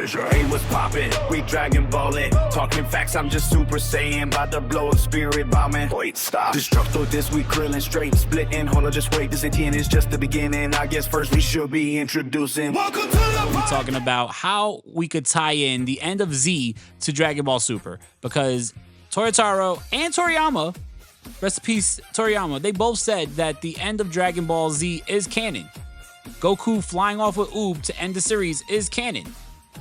fissure. Hey, what's poppin'? We Dragon Ballin'. Talking facts, I'm just Super Saiyan. About to blow a spirit bombing. Wait, stop. Destructo this week, Krillin straight splitting. Hold on, just wait. This 18 is just the beginning. I guess first we should be introducing. Welcome to the We're talking about how we could tie in the end of Z to Dragon Ball Super, because Toyotaro and Toriyama, rest in peace Toriyama, they both said that the end of Dragon Ball Z is canon. Goku flying off with Oob to end the series is canon.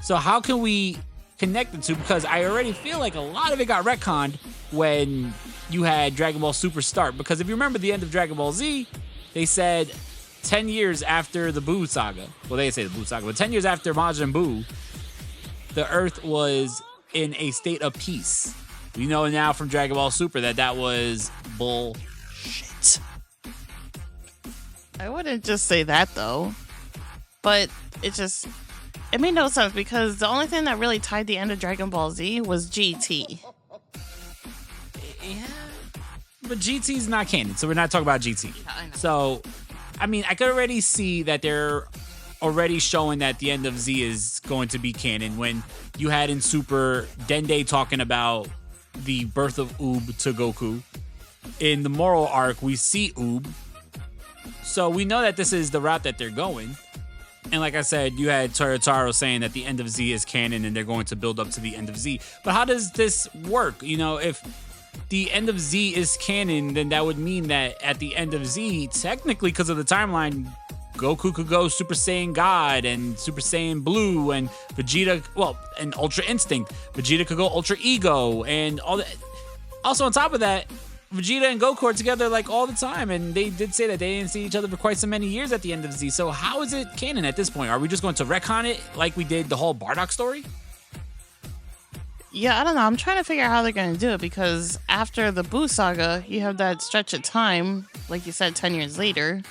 So how can we connect the two? Because I already feel like a lot of it got retconned when you had Dragon Ball Super start. Because if you remember the end of Dragon Ball Z, they said 10 years after the Buu saga. Well, they say the Buu saga, but 10 years after Majin Buu, the Earth was in a state of peace. We know now from Dragon Ball Super that that was bullshit. I wouldn't just say that though, but it made no sense because the only thing that really tied the end of Dragon Ball Z was GT. Yeah, but GT's not canon, so we're not talking about GT. Yeah, I know. So, I mean, I could already see that they're already showing that the end of Z is going to be canon when you had in Super Dende talking about the birth of Oob to Goku. In the Moral arc, we see Oob. So we know that this is the route that they're going. And like I said, you had Toyotaro saying that the end of Z is canon and they're going to build up to the end of Z. But how does this work? You know, if the end of Z is canon, then that would mean that at the end of Z, technically because of the timeline, Goku could go Super Saiyan God and Super Saiyan Blue and Vegeta, well, and Ultra Instinct. Vegeta could go Ultra Ego and all that. Also on top of that, Vegeta and Goku are together like all the time, and they did say that they didn't see each other for quite so many years at the end of Z. So how is it canon at this point? Are we just going to retcon it like we did the whole Bardock story? Yeah, I don't know. I'm trying to figure out how they're going to do it because after the Buu saga, you have that stretch of time, like you said, 10 years later,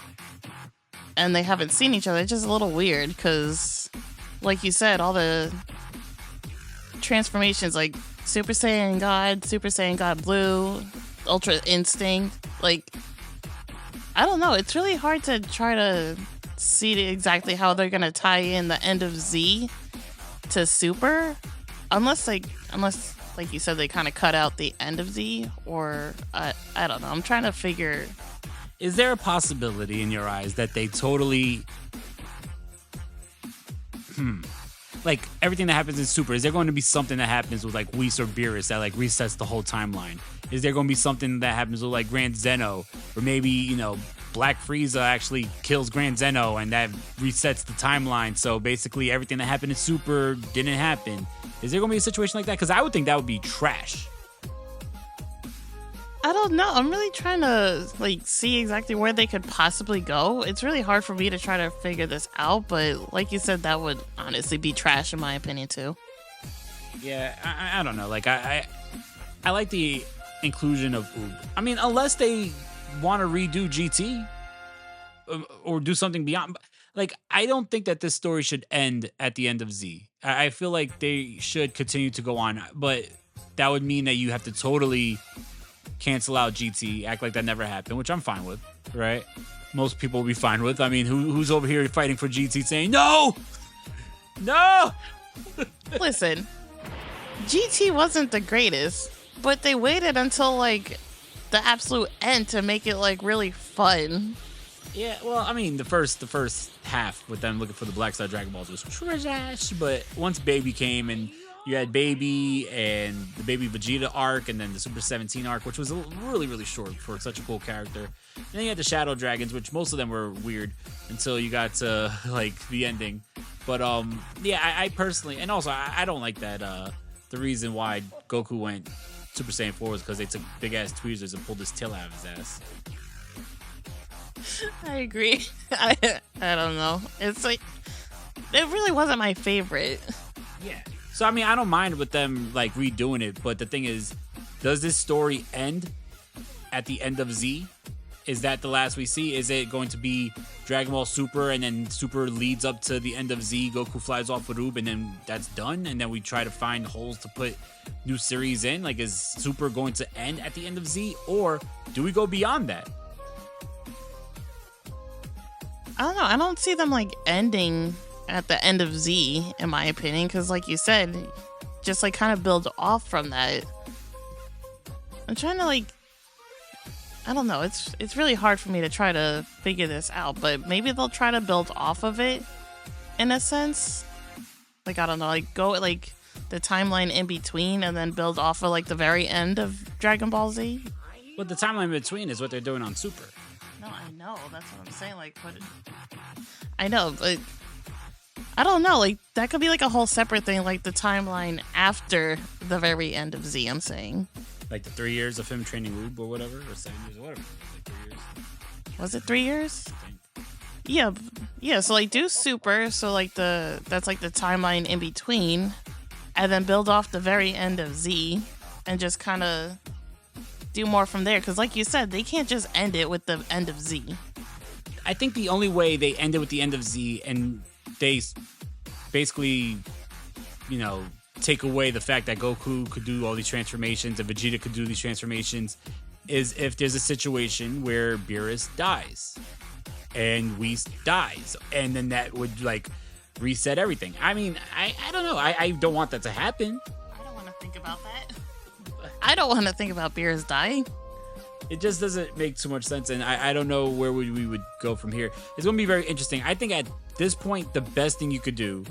and they haven't seen each other. It's just a little weird because, like you said, all the transformations like Super Saiyan God Blue, Ultra Instinct, like, I don't know. It's really hard to try to see exactly how they're going to tie in the end of Z to Super. Unless like you said, they kind of cut out the end of Z, or I don't know. I'm trying to figure. Is there a possibility in your eyes that they totally, like everything that happens in Super, is there going to be something that happens with like Whis or Beerus that like resets the whole timeline? Is there going to be something that happens with like Grand Zeno, or maybe, you know, Black Frieza actually kills Grand Zeno and that resets the timeline? So basically everything that happened in Super didn't happen. Is there going to be a situation like that? Because I would think that would be trash. I don't know. I'm really trying to like see exactly where they could possibly go. It's really hard for me to try to figure this out, but like you said, that would honestly be trash in my opinion too. Yeah, I don't know. Like I like the inclusion of Oob. I mean, unless they want to redo GT or do something beyond. Like, I don't think that this story should end at the end of Z. I feel like they should continue to go on, but that would mean that you have to totally cancel out GT, act like that never happened, which I'm fine with, right? Most people will be fine with. I mean, who's over here fighting for GT saying, no! No! Listen, GT wasn't the greatest, but they waited until, like, the absolute end to make it, like, really fun. Yeah, well, I mean, the first half with them looking for the Black Star Dragon Balls was trash, but once Baby came and you had Baby and the Baby Vegeta arc and then the Super 17 arc, which was really, really short for such a cool character. And then you had the Shadow Dragons, which most of them were weird until you got to, like, the ending. But, yeah, I personally, and also I don't like that the reason why Goku went Super Saiyan 4 was because they took big-ass tweezers and pulled his tail out of his ass. I agree. I don't know. It's like, it really wasn't my favorite. Yeah. So, I mean, I don't mind with them, like, redoing it, but the thing is, does this story end at the end of Z? Is that the last we see? Is it going to be Dragon Ball Super and then Super leads up to the end of Z, Goku flies off with Oob, and then that's done? And then we try to find holes to put new series in? Like, is Super going to end at the end of Z? Or do we go beyond that? I don't know. I don't see them, like, ending at the end of Z, in my opinion, because like you said, just like kind of build off from that. I'm trying to like, I don't know. It's really hard for me to try to figure this out, but maybe they'll try to build off of it in a sense. Like, I don't know, like go like the timeline in between and then build off of like the very end of Dragon Ball Z. But the timeline in between is what they're doing on Super. No, I know. That's what I'm saying. Like, what? I know, but I don't know. Like, that could be like a whole separate thing, like the timeline after the very end of Z. I'm saying. Like the 3 years of him training Oob or whatever, or 7 years or whatever. Like 3 years. Was it 3 years? Yeah, yeah. So like, do Super. So like that's like the timeline in between, and then build off the very end of Z, and just kind of do more from there. Because like you said, they can't just end it with the end of Z. I think the only way they end it with the end of Z and they basically, take away the fact that Goku could do all these transformations and Vegeta could do these transformations is if there's a situation where Beerus dies and Whis dies, and then that would like reset everything. I mean, I don't know. I don't want that to happen. I don't want to think about that. I don't want to think about Beerus dying. It just doesn't make too much sense, and I don't know where we would go from here. It's going to be very interesting. I think at this point, the best thing you could do,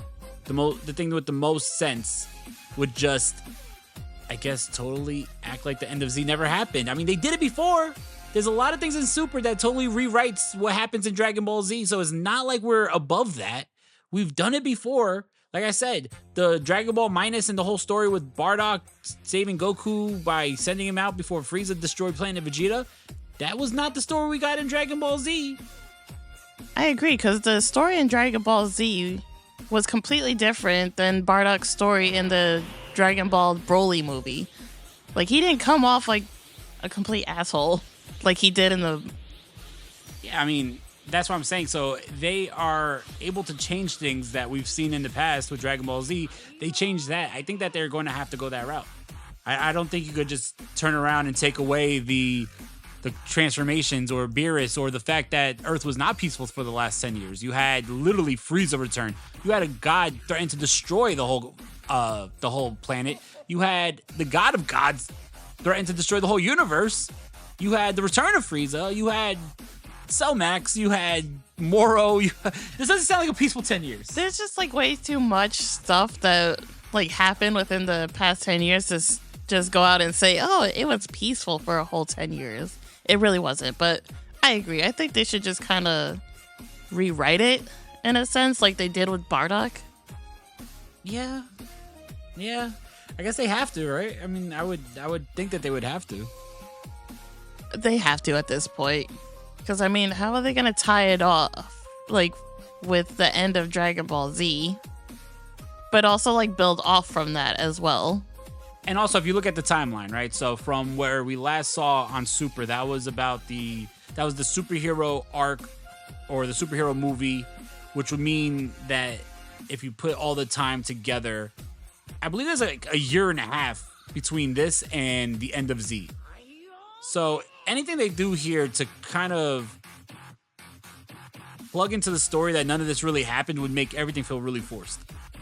the thing with the most sense, would just, I guess, totally act like the end of Z never happened. I mean, they did it before. There's a lot of things in Super that totally rewrites what happens in Dragon Ball Z, so it's not like we're above that. We've done it before. Like I said, the Dragon Ball Minus and the whole story with Bardock saving Goku by sending him out before Frieza destroyed Planet Vegeta, that was not the story we got in Dragon Ball Z. I agree, because the story in Dragon Ball Z was completely different than Bardock's story in the Dragon Ball Broly movie. Like, he didn't come off like a complete asshole like he did in the... Yeah, I mean, that's what I'm saying. So they are able to change things that we've seen in the past with Dragon Ball Z. They changed that. I think that they're going to have to go that route. I don't think you could just turn around and take away the transformations or Beerus or the fact that Earth was not peaceful for the last 10 years. You had literally Frieza return. You had a god threaten to destroy the whole planet. You had the god of gods threaten to destroy the whole universe. You had the return of Frieza. You had Cellmax. You had Moro. This doesn't sound like a peaceful 10 years. There's just like way too much stuff that like happened within the past 10 years to just go out and say, oh, it was peaceful for a whole 10 years. It really wasn't, but I agree. I think they should just kind of rewrite it in a sense, like they did with Bardock. Yeah. I guess they have to, right? I mean, I would think that they would have to. They have to at this point, because I mean, how are they gonna tie it off, like with the end of Dragon Ball Z, but also like build off from that as well? And also, if you look at the timeline, right? So from where we last saw on Super, that was the superhero arc or the superhero movie, which would mean that if you put all the time together, I believe there's like a year and a half between this and the end of Z. So anything they do here to kind of plug into the story that none of this really happened would make everything feel really forced,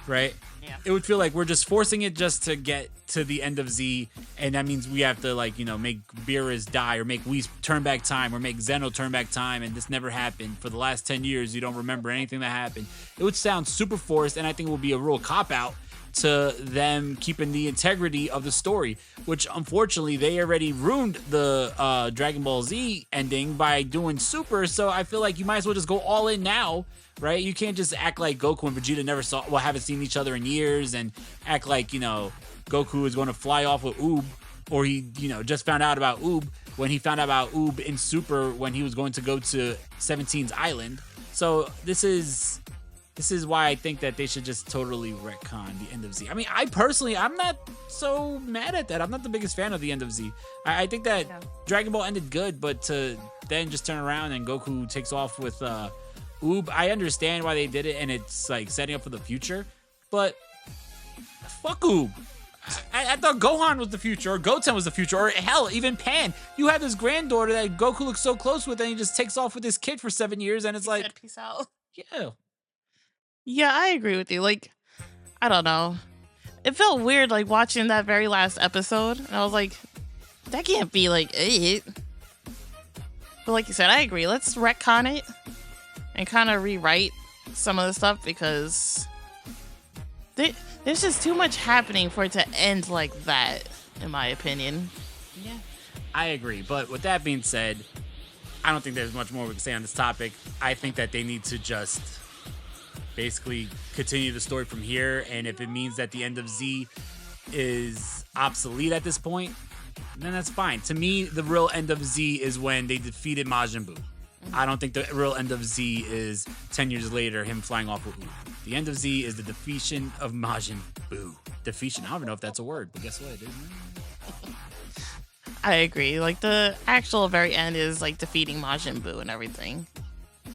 right? Yeah. It would feel like we're just forcing it just to get to the end of Z, and that means we have to make Beerus die or make Whis turn back time or make Zeno turn back time, and this never happened. For the last 10 years, you don't remember anything that happened. It would sound super forced, and I think it will be a real cop-out to them keeping the integrity of the story, which unfortunately they already ruined the Dragon Ball Z ending by doing Super, so I feel like you might as well just go all in now, right? You can't just act like Goku and Vegeta haven't seen each other in years and act like, Goku is going to fly off with Oob, or he, just found out about Oob when he found out about Oob in Super when he was going to go to 17's island. So this is why I think that they should just totally retcon the end of Z. I mean, I'm not so mad at that. I'm not the biggest fan of the end of Z. I think that Dragon Ball ended good, but to then just turn around and Goku takes off with Oob, I understand why they did it, and it's like setting up for the future, but fuck Oob. I thought Gohan was the future, or Goten was the future, or hell, even Pan. You have this granddaughter that Goku looks so close with, and he just takes off with this kid for 7 years, and it's like, peace out. Yeah. Yeah, I agree with you. Like, I don't know. It felt weird, like, watching that very last episode. And I was like, that can't be, like, it. But like you said, I agree. Let's retcon it and kind of rewrite some of the stuff because there's just too much happening for it to end like that, in my opinion. Yeah, I agree. But with that being said, I don't think there's much more we can say on this topic. I think that they need to just basically continue the story from here. And if it means that the end of Z is obsolete at this point, then that's fine. To me, the real end of Z is when they defeated Majin Buu. I don't think the real end of Z is 10 years later, him flying off with Ooh. The end of Z is the defeation of Majin Buu. Defeation. I don't even know if that's a word, but guess what? It is. I agree. Like, the actual very end is, like, defeating Majin Buu and everything.